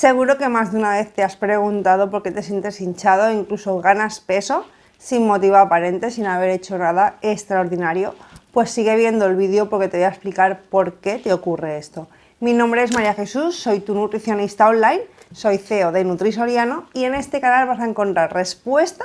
Seguro que más de una vez te has preguntado por qué te sientes hinchado e incluso ganas peso sin motivo aparente, sin haber hecho nada extraordinario. Pues sigue viendo el vídeo porque te voy a explicar por qué te ocurre esto. Mi nombre es María Jesús, soy tu nutricionista online, soy CEO de Nutrisoriano y en este canal vas a encontrar respuesta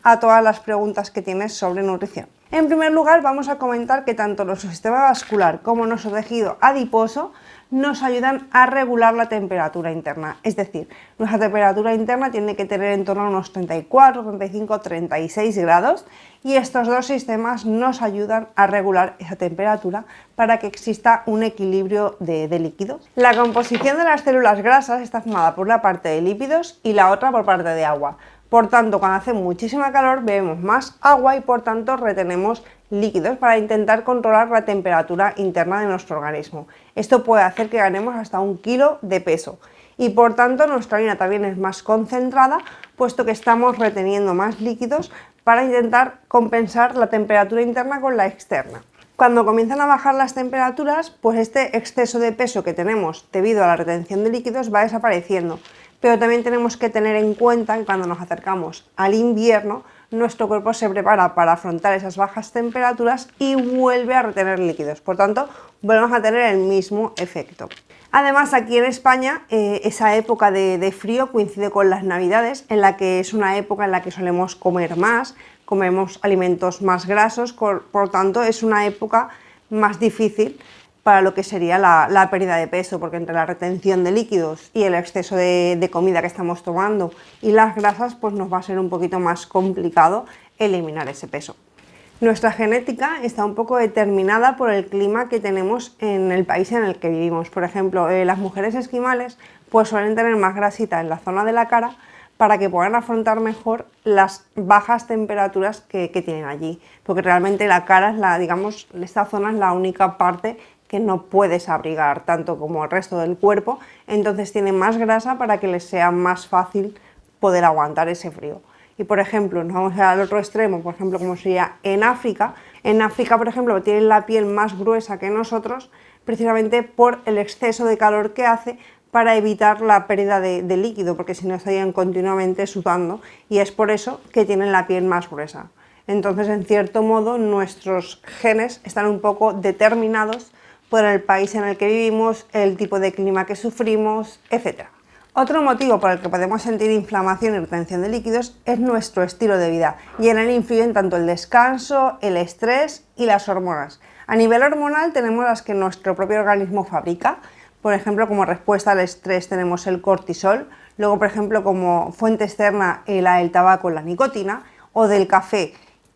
a todas las preguntas que tienes sobre nutrición. En primer lugar, vamos a comentar que tanto nuestro sistema vascular como nuestro tejido adiposo nos ayudan a regular la temperatura interna. Es decir, nuestra temperatura interna tiene que tener en torno a unos 34, 35, 36 grados y estos dos sistemas nos ayudan a regular esa temperatura para que exista un equilibrio de líquidos. La composición de las células grasas está formada por una parte de lípidos y la otra por parte de agua. Por tanto, cuando hace muchísima calor bebemos más agua y por tanto retenemos líquidos para intentar controlar la temperatura interna de nuestro organismo. Esto puede hacer que ganemos hasta 1 kilo de peso y por tanto nuestra orina también es más concentrada, puesto que estamos reteniendo más líquidos para intentar compensar la temperatura interna con la externa. Cuando comienzan a bajar las temperaturas, pues este exceso de peso que tenemos debido a la retención de líquidos va desapareciendo. Pero también tenemos que tener en cuenta que cuando nos acercamos al invierno, nuestro cuerpo se prepara para afrontar esas bajas temperaturas y vuelve a retener líquidos. Por tanto, volvemos a tener el mismo efecto. Además, aquí en España, esa época de frío coincide con las Navidades, en la que es una época en la que solemos comer más, comemos alimentos más grasos, por tanto, es una época más difícil para lo que sería la pérdida de peso, porque entre la retención de líquidos y el exceso de comida que estamos tomando y las grasas, pues nos va a ser un poquito más complicado eliminar ese peso. Nuestra genética está un poco determinada por el clima que tenemos en el país en el que vivimos. Por ejemplo, las mujeres esquimales pues suelen tener más grasita en la zona de la cara para que puedan afrontar mejor las bajas temperaturas que tienen allí, porque realmente la cara es digamos, esta zona es la única parte que no puedes abrigar tanto como el resto del cuerpo, entonces tienen más grasa para que les sea más fácil poder aguantar ese frío. Y por ejemplo, nos vamos al otro extremo, por ejemplo, como sería en África. En África, por ejemplo, tienen la piel más gruesa que nosotros, precisamente por el exceso de calor que hace para evitar la pérdida de líquido, porque si no estarían continuamente sudando y es por eso que tienen la piel más gruesa. Entonces, en cierto modo, nuestros genes están un poco determinados por el país en el que vivimos, el tipo de clima que sufrimos, etc. Otro motivo por el que podemos sentir inflamación y retención de líquidos es nuestro estilo de vida y en él influyen tanto el descanso, el estrés y las hormonas. A nivel hormonal tenemos las que nuestro propio organismo fabrica, por ejemplo como respuesta al estrés tenemos el cortisol, luego por ejemplo como fuente externa el tabaco, la nicotina, o del café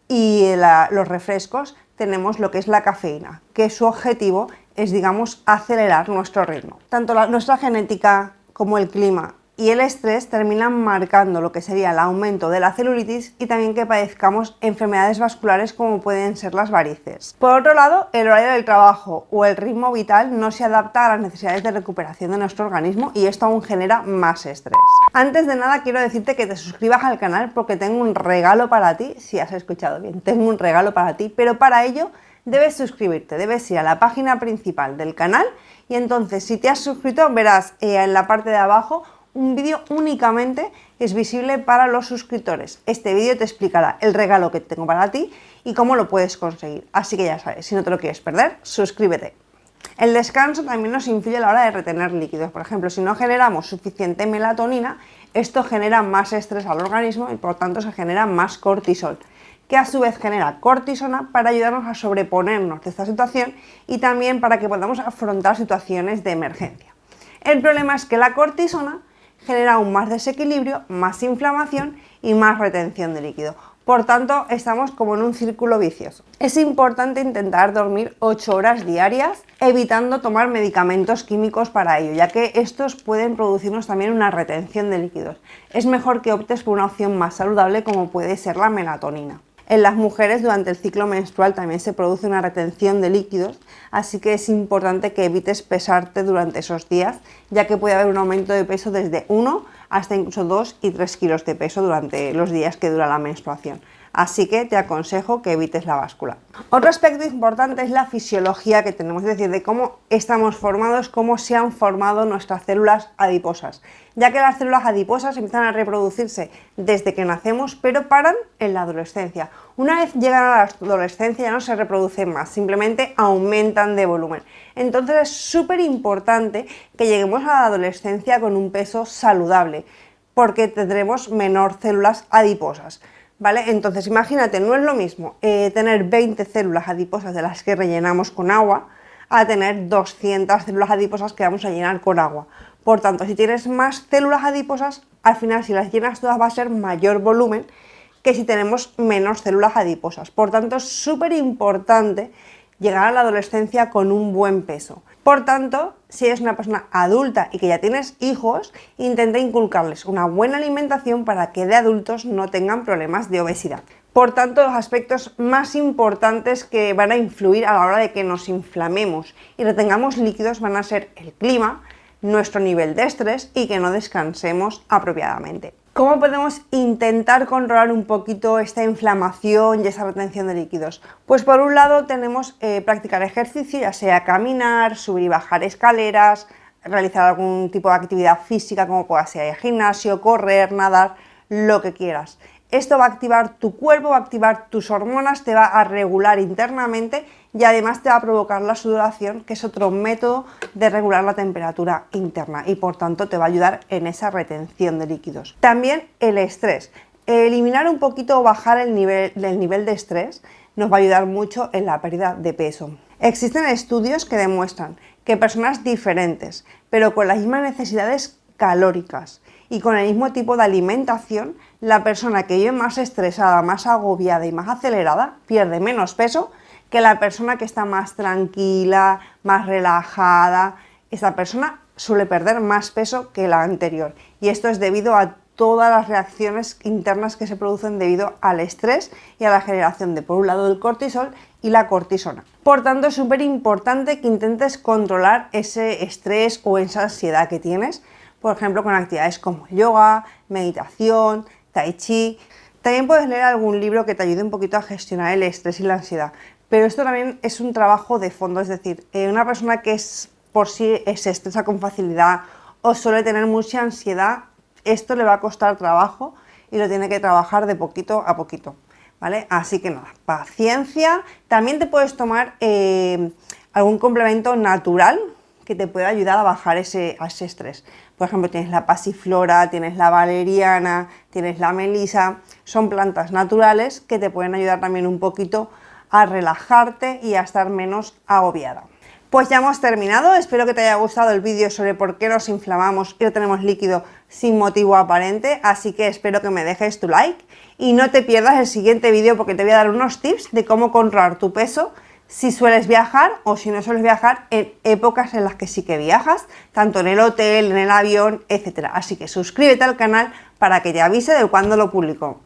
y los refrescos tenemos lo que es la cafeína, que su objetivo es, digamos, acelerar nuestro ritmo. Tanto nuestra genética como el clima y el estrés terminan marcando lo que sería el aumento de la celulitis y también que padezcamos enfermedades vasculares como pueden ser las varices. Por otro lado, el horario del trabajo o el ritmo vital no se adapta a las necesidades de recuperación de nuestro organismo y esto aún genera más estrés. Antes de nada quiero decirte que te suscribas al canal porque tengo un regalo para ti, si has escuchado bien, tengo un regalo para ti, pero para ello debes suscribirte, debes ir a la página principal del canal y entonces si te has suscrito verás en la parte de abajo un vídeo únicamente que es visible para los suscriptores. Este vídeo te explicará el regalo que tengo para ti y cómo lo puedes conseguir. Así que ya sabes, si no te lo quieres perder, suscríbete. El descanso también nos influye a la hora de retener líquidos. Por ejemplo, si no generamos suficiente melatonina, esto genera más estrés al organismo y por tanto se genera más cortisol, que a su vez genera cortisona para ayudarnos a sobreponernos de esta situación y también para que podamos afrontar situaciones de emergencia. El problema es que la cortisona genera aún más desequilibrio, más inflamación y más retención de líquido. Por tanto, estamos como en un círculo vicioso. Es importante intentar dormir 8 horas diarias, evitando tomar medicamentos químicos para ello, ya que estos pueden producirnos también una retención de líquidos. Es mejor que optes por una opción más saludable como puede ser la melatonina. En las mujeres durante el ciclo menstrual también se produce una retención de líquidos, así que es importante que evites pesarte durante esos días, ya que puede haber un aumento de peso desde 1 hasta incluso 2 y 3 kilos de peso durante los días que dura la menstruación. Así que te aconsejo que evites la báscula. Otro aspecto importante es la fisiología que tenemos, es decir, de cómo estamos formados, cómo se han formado nuestras células adiposas, ya que las células adiposas empiezan a reproducirse desde que nacemos, pero paran en la adolescencia. Una vez llegan a la adolescencia ya no se reproducen más, simplemente aumentan de volumen. Entonces es súper importante que lleguemos a la adolescencia con un peso saludable, porque tendremos menor células adiposas. ¿Vale? Entonces imagínate, no es lo mismo tener 20 células adiposas de las que rellenamos con agua a tener 200 células adiposas que vamos a llenar con agua. Por tanto, si tienes más células adiposas, al final si las llenas todas va a ser mayor volumen que si tenemos menos células adiposas. Por tanto, es súper importante llegar a la adolescencia con un buen peso. Por tanto, si eres una persona adulta y que ya tienes hijos, intenta inculcarles una buena alimentación para que de adultos no tengan problemas de obesidad. Por tanto, los aspectos más importantes que van a influir a la hora de que nos inflamemos y retengamos líquidos van a ser el clima, nuestro nivel de estrés y que no descansemos apropiadamente. ¿Cómo podemos intentar controlar un poquito esta inflamación y esa retención de líquidos? Pues por un lado tenemos practicar ejercicio, ya sea caminar, subir y bajar escaleras, realizar algún tipo de actividad física como pueda ser el gimnasio, correr, nadar, lo que quieras. Esto va a activar tu cuerpo, va a activar tus hormonas, te va a regular internamente y además te va a provocar la sudoración, que es otro método de regular la temperatura interna y por tanto te va a ayudar en esa retención de líquidos. También el estrés. Eliminar un poquito o bajar el nivel de estrés nos va a ayudar mucho en la pérdida de peso. Existen estudios que demuestran que personas diferentes, pero con las mismas necesidades calóricas y con el mismo tipo de alimentación, la persona que vive más estresada, más agobiada y más acelerada pierde menos peso que la persona que está más tranquila, más relajada. Esa persona suele perder más peso que la anterior y esto es debido a todas las reacciones internas que se producen debido al estrés y a la generación de, por un lado, el cortisol y la cortisona. Por tanto, es súper importante que intentes controlar ese estrés o esa ansiedad que tienes, por ejemplo, con actividades como yoga, meditación, tai chi. También puedes leer algún libro que te ayude un poquito a gestionar el estrés y la ansiedad, pero esto también es un trabajo de fondo, es decir, una persona que por sí se estresa con facilidad o suele tener mucha ansiedad, esto le va a costar trabajo y lo tiene que trabajar de poquito a poquito, ¿vale? Así que nada, paciencia. También te puedes tomar algún complemento natural que te pueda ayudar a bajar ese estrés. Por ejemplo, tienes la pasiflora, tienes la valeriana, tienes la melisa. Son plantas naturales que te pueden ayudar también un poquito a relajarte y a estar menos agobiada. Pues ya hemos terminado, espero que te haya gustado el vídeo sobre por qué nos inflamamos y no tenemos líquido sin motivo aparente, así que espero que me dejes tu like y no te pierdas el siguiente vídeo porque te voy a dar unos tips de cómo controlar tu peso si sueles viajar o si no sueles viajar en épocas en las que sí que viajas, tanto en el hotel, en el avión, etc. Así que suscríbete al canal para que te avise de cuando lo publico.